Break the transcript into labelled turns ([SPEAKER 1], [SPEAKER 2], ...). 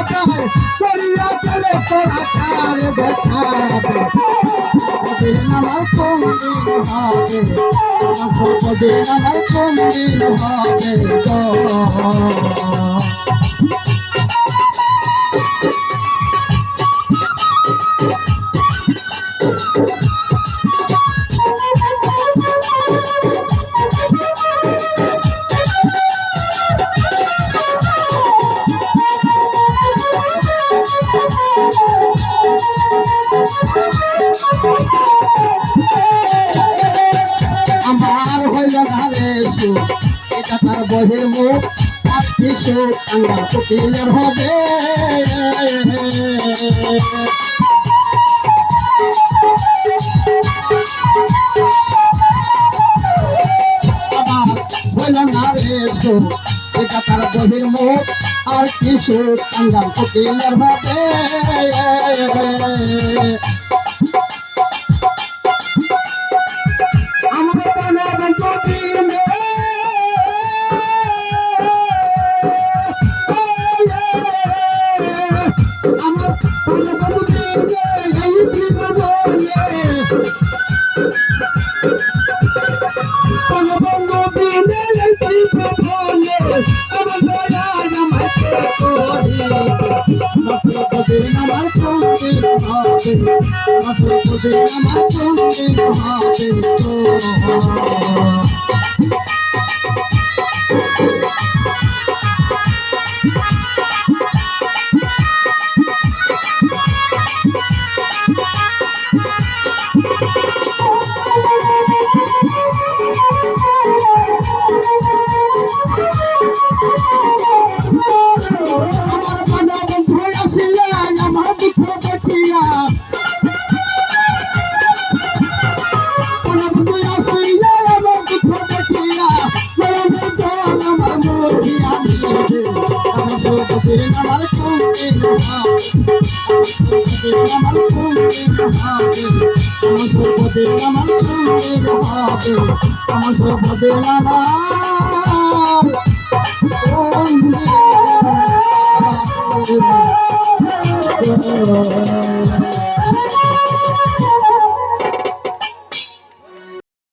[SPEAKER 1] কথায় করিয়া চলে তোরা কার দেখাবে দিন আমার কোন দিন হবে আমার দিন আমার কোন দিন হবে গো আমার হইল না রে সুখ এটা তার বহির মুখ আর কিছু আঙ্গার কুটিলের হবে আমার হইল না রে সুখ এটা তার বহির মুখ আর কিছু আঙ্গার কুটিলের হবে আমার কোন দিন হবে আমার কোন দিন হবে তো আমার কোন দিন হবে আমার কোন দিন হবে আমার সর্বদে আমার কোন দিন হবে আমার সর্বদে আমার কোন দিন হবে